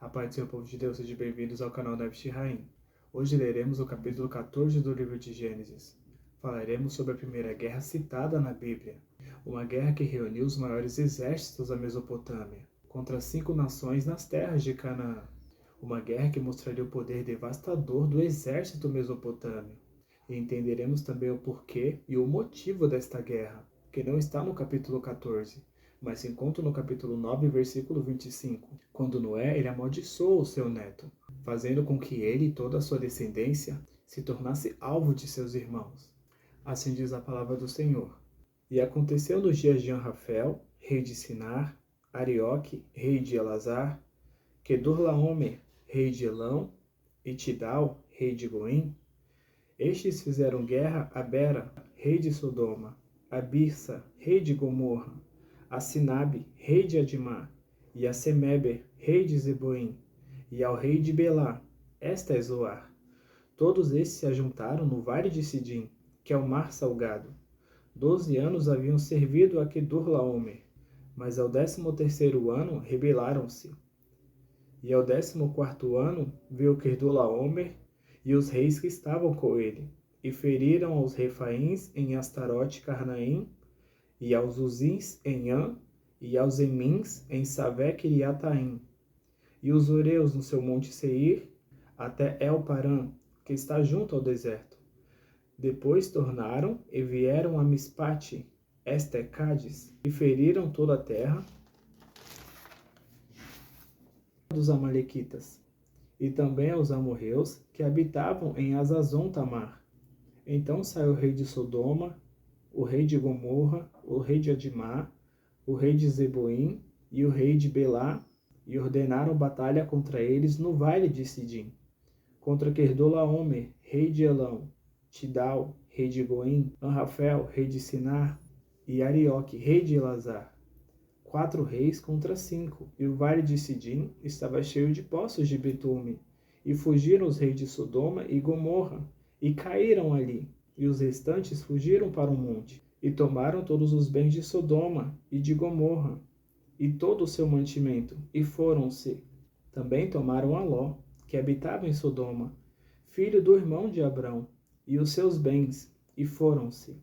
A paz do Senhor, povo de Deus, sejam bem-vindos ao canal Neves Rain. Hoje leremos o capítulo 14 do livro de Gênesis. Falaremos sobre a primeira guerra citada na Bíblia, uma guerra que reuniu os maiores exércitos da Mesopotâmia contra 5 nações nas terras de Canaã. Uma guerra que mostraria o poder devastador do exército mesopotâmio. E entenderemos também o porquê e o motivo desta guerra, que não está no capítulo 14, mas se encontra no capítulo 9, versículo 25, quando Noé ele amaldiçoou o seu neto, fazendo com que ele e toda a sua descendência se tornasse alvo de seus irmãos. Assim diz a palavra do Senhor. E aconteceu nos dias de Anrafel, rei de Sinar, Arioque, rei de Elazar, Quedorlaomer, rei de Elão, e Tidal, rei de Goim. Estes fizeram guerra a Bera, rei de Sodoma, a Birsa, rei de Gomorra, a Sinabe, rei de Adimá, e a Semeber, rei de Zeboim, e ao rei de Belá, esta é Zoar. Todos esses se ajuntaram no vale de Sidim, que é o mar salgado. 12 anos haviam servido a Quedorlaomer, mas ao 13º ano rebelaram-se. E ao 14º ano veio Quedorlaomer e os reis que estavam com ele, e feriram aos Refaíns em Astarote Carnaim, e aos Uzins em An, e aos Emins em Savé-Quiriataim, e os Ureus no seu monte Seir, até El-Parã, que está junto ao deserto. Depois tornaram e vieram a Mispate, esta é Cádiz, e feriram toda a terra dos Amalequitas, e também aos amorreus que habitavam em Azazon-Tamar. Então saiu o rei de Sodoma, o rei de Gomorra, o rei de Adimá, o rei de Zeboim e o rei de Belá, e ordenaram batalha contra eles no vale de Sidim, contra Quedorlaomer, rei de Elão, Tidal, rei de Goim, Anrafel, rei de Sinar, e Arioque, rei de Elazar. 4 reis contra 5, e o vale de Sidim estava cheio de poços de betume, e fugiram os reis de Sodoma e Gomorra, e caíram ali, e os restantes fugiram para um monte, e tomaram todos os bens de Sodoma e de Gomorra, e todo o seu mantimento, e foram-se. Também tomaram a Ló, que habitava em Sodoma, filho do irmão de Abrão, e os seus bens, e foram-se.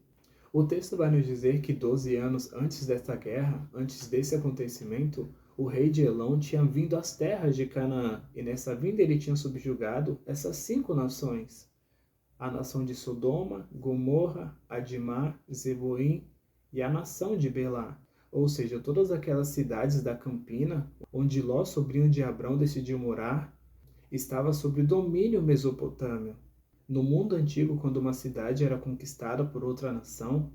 O texto vai nos dizer que 12 anos antes desta guerra, antes desse acontecimento, o rei de Elão tinha vindo às terras de Canaã, e nessa vinda ele tinha subjugado essas 5 nações. A nação de Sodoma, Gomorra, Adimá, Zeboim e a nação de Belá, ou seja, todas aquelas cidades da Campina, onde Ló, sobrinho de Abrão, decidiu morar, estava sob domínio mesopotâmio. No mundo antigo, quando uma cidade era conquistada por outra nação,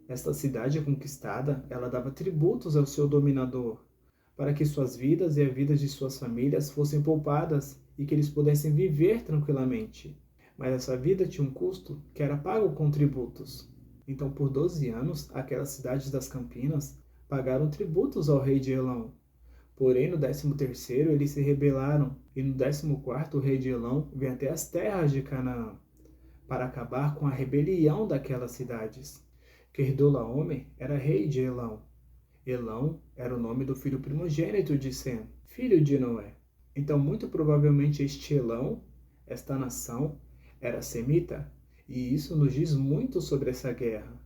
esta cidade conquistada, ela dava tributos ao seu dominador, para que suas vidas e a vida de suas famílias fossem poupadas e que eles pudessem viver tranquilamente. Mas essa vida tinha um custo que era pago com tributos. Então, por 12 anos, aquelas cidades das Campinas pagaram tributos ao rei de Elão. Porém, no 13º, eles se rebelaram, e no 14º, o rei de Elão veio até as terras de Canaã, para acabar com a rebelião daquelas cidades. Quedorlaomer era rei de Elão. Elão era o nome do filho primogênito de Sem, filho de Noé. Então, muito provavelmente, este Elão, esta nação, era semita, e isso nos diz muito sobre essa guerra,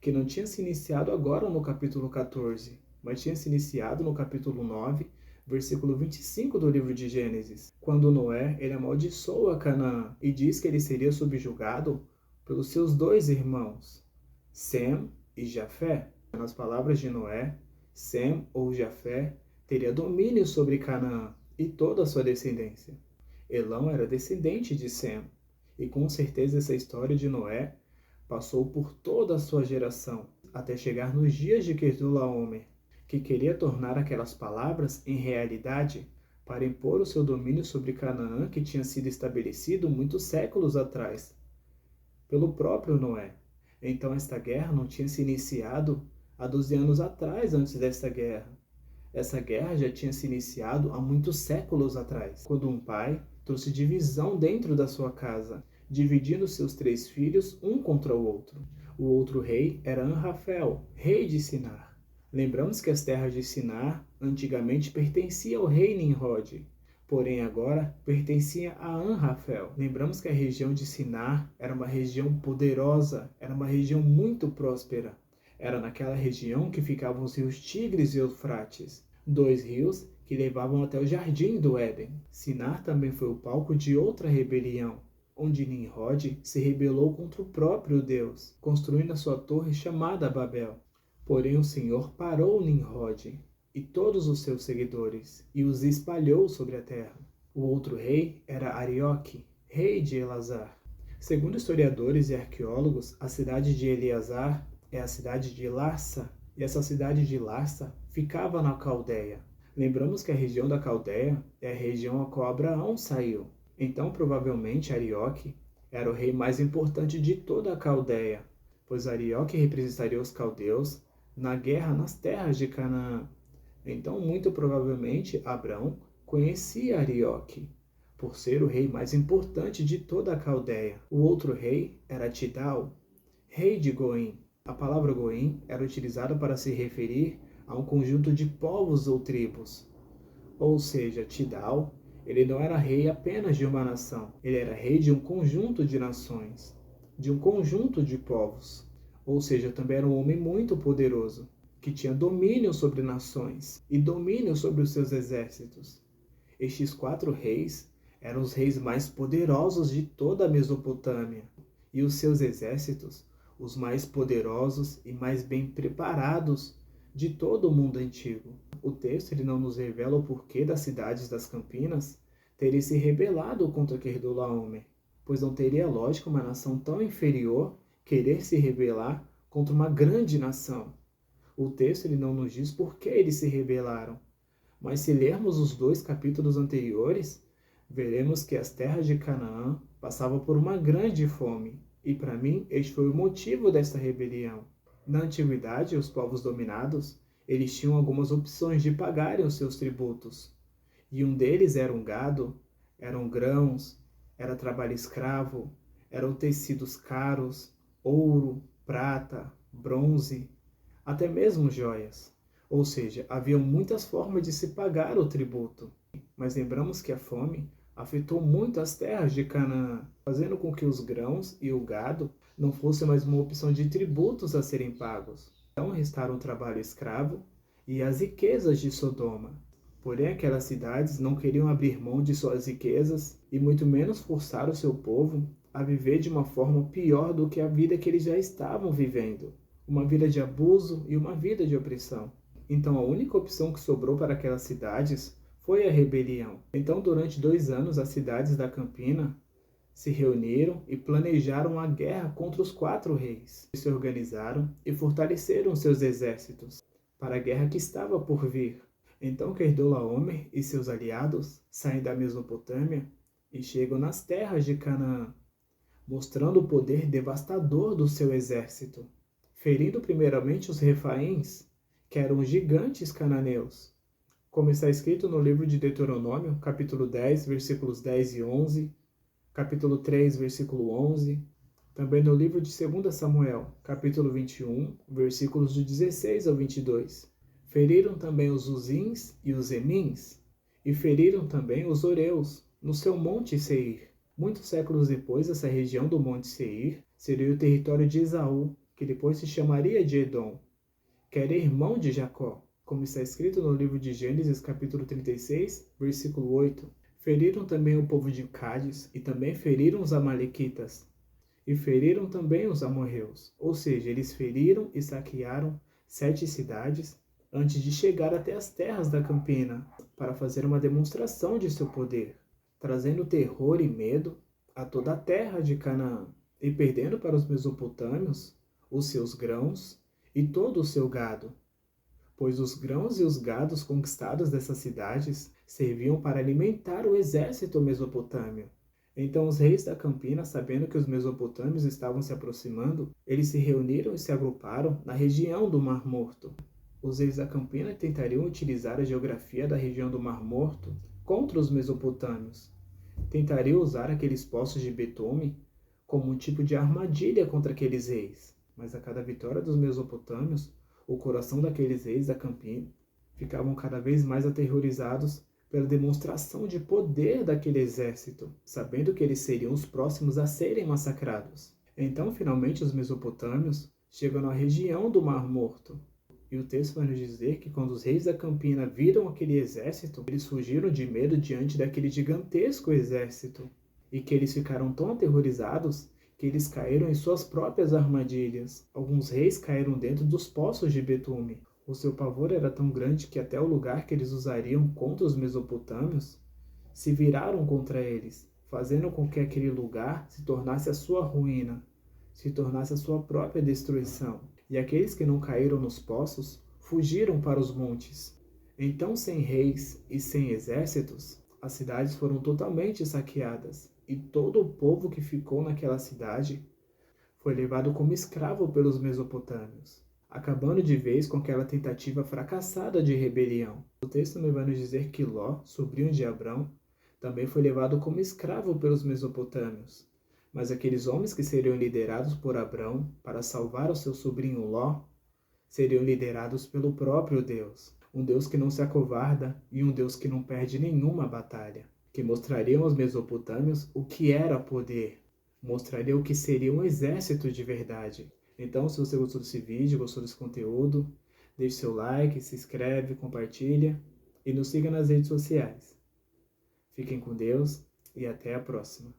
que não tinha se iniciado agora no capítulo 14, mas tinha se iniciado no capítulo 9, versículo 25 do livro de Gênesis, quando Noé ele amaldiçoa Canaã e diz que ele seria subjugado pelos seus 2 irmãos, Sem e Jafé. Nas palavras de Noé, Sem ou Jafé teria domínio sobre Canaã e toda a sua descendência. Elão era descendente de Sem, e com certeza essa história de Noé passou por toda a sua geração, até chegar nos dias de Quedorlaomer, que queria tornar aquelas palavras em realidade para impor o seu domínio sobre Canaã, que tinha sido estabelecido muitos séculos atrás, pelo próprio Noé. Então esta guerra não tinha se iniciado há 12 anos atrás, antes desta guerra. Essa guerra já tinha se iniciado há muitos séculos atrás, quando um pai trouxe divisão dentro da sua casa, dividindo seus 3 filhos um contra o outro. O outro rei era Anrafel, rei de Sinar. Lembramos que as terras de Sinar antigamente pertenciam ao rei Nimrod, porém agora pertencia a Anrafel. Lembramos que a região de Sinar era uma região poderosa, era uma região muito próspera. Era naquela região que ficavam os rios Tigres e Eufrates, dois rios que levavam até o jardim do Éden. Sinar também foi o palco de outra rebelião, onde Nimrod se rebelou contra o próprio Deus, construindo a sua torre chamada Babel. Porém o Senhor parou Nimrod e todos os seus seguidores, e os espalhou sobre a terra. O outro rei era Arioque, rei de Elazar. Segundo historiadores e arqueólogos, a cidade de Eleazar é a cidade de Larsa, e essa cidade de Larsa ficava na Caldeia. Lembramos que a região da Caldeia é a região a qual Abraão saiu. Então, provavelmente, Arioque era o rei mais importante de toda a Caldeia, pois Arioque representaria os caldeus na guerra nas terras de Canaã. Então, muito provavelmente, Abrão conhecia Arioque, por ser o rei mais importante de toda a Caldeia. O outro rei era Tidal, rei de Goim. A palavra Goim era utilizada para se referir a um conjunto de povos ou tribos. Ou seja, Tidal, ele não era rei apenas de uma nação, ele era rei de um conjunto de nações, de um conjunto de povos. Ou seja, também era um homem muito poderoso, que tinha domínio sobre nações e domínio sobre os seus exércitos. Estes 4 reis eram os reis mais poderosos de toda a Mesopotâmia, e os seus exércitos os mais poderosos e mais bem preparados de todo o mundo antigo. O texto ele não nos revela o porquê das cidades das Campinas terem se rebelado contra Querdolaomer, pois não teria lógica uma nação tão inferior querer se rebelar contra uma grande nação. O texto ele não nos diz por que eles se rebelaram, mas se lermos os 2 capítulos anteriores, veremos que as terras de Canaã passavam por uma grande fome, e para mim este foi o motivo desta rebelião. Na antiguidade, os povos dominados, eles tinham algumas opções de pagarem os seus tributos, e um deles era um gado, eram grãos, era trabalho escravo, eram tecidos caros, ouro, prata, bronze, até mesmo joias. Ou seja, havia muitas formas de se pagar o tributo. Mas lembramos que a fome afetou muito as terras de Canaã, fazendo com que os grãos e o gado não fossem mais uma opção de tributos a serem pagos. Então restaram o trabalho escravo e as riquezas de Sodoma. Porém, aquelas cidades não queriam abrir mão de suas riquezas e muito menos forçar o seu povo a viver de uma forma pior do que a vida que eles já estavam vivendo. Uma vida de abuso e uma vida de opressão. Então a única opção que sobrou para aquelas cidades foi a rebelião. Então durante 2 anos as cidades da Campina se reuniram e planejaram a guerra contra os 4 reis. Eles se organizaram e fortaleceram seus exércitos para a guerra que estava por vir. Então Querdolaomer e seus aliados saem da Mesopotâmia e chegam nas terras de Canaã, mostrando o poder devastador do seu exército, ferindo primeiramente os refaíns, que eram gigantes cananeus, como está escrito no livro de Deuteronômio, capítulo 10, versículos 10 e 11, capítulo 3, versículo 11, também no livro de 2 Samuel, capítulo 21, versículos de 16 ao 22. Feriram também os Uzins e os Emins, e feriram também os Oreus, no seu monte Seir. Muitos séculos depois, essa região do monte Seir seria o território de Esaú, que depois se chamaria de Edom, que era irmão de Jacó, como está escrito no livro de Gênesis, capítulo 36, versículo 8. Feriram também o povo de Cádiz, e também feriram os amalequitas, e feriram também os amorreus. Ou seja, eles feriram e saquearam 7 cidades antes de chegar até as terras da Campina, para fazer uma demonstração de seu poder, trazendo terror e medo a toda a terra de Canaã, e perdendo para os mesopotâmios os seus grãos e todo o seu gado, pois os grãos e os gados conquistados dessas cidades serviam para alimentar o exército mesopotâmio. Então os reis da Campina, sabendo que os mesopotâmios estavam se aproximando, eles se reuniram e se agruparam na região do Mar Morto. Os reis da Campina tentariam utilizar a geografia da região do Mar Morto contra os mesopotâmios. Tentariam usar aqueles poços de betume como um tipo de armadilha contra aqueles reis. Mas a cada vitória dos mesopotâmios, o coração daqueles reis da Campina ficavam cada vez mais aterrorizados pela demonstração de poder daquele exército, sabendo que eles seriam os próximos a serem massacrados. Então, finalmente, os mesopotâmios chegam na região do Mar Morto. E o texto vai nos dizer que quando os reis da Campina viram aquele exército, eles fugiram de medo diante daquele gigantesco exército. E que eles ficaram tão aterrorizados que eles caíram em suas próprias armadilhas. Alguns reis caíram dentro dos poços de betume. O seu pavor era tão grande que até o lugar que eles usariam contra os mesopotâmios se viraram contra eles, fazendo com que aquele lugar se tornasse a sua ruína, se tornasse a sua própria destruição. E aqueles que não caíram nos poços fugiram para os montes. Então, sem reis e sem exércitos, as cidades foram totalmente saqueadas, e todo o povo que ficou naquela cidade foi levado como escravo pelos mesopotâmios, acabando de vez com aquela tentativa fracassada de rebelião. O texto também vai nos dizer que Ló, sobrinho de Abrão, também foi levado como escravo pelos mesopotâmios. Mas aqueles homens que seriam liderados por Abrão para salvar o seu sobrinho Ló, seriam liderados pelo próprio Deus. Um Deus que não se acovarda e um Deus que não perde nenhuma batalha. Que mostrariam aos mesopotâmios o que era poder. Mostraria o que seria um exército de verdade. Então, se você gostou desse vídeo, gostou desse conteúdo, deixe seu like, se inscreve, compartilha e nos siga nas redes sociais. Fiquem com Deus e até a próxima.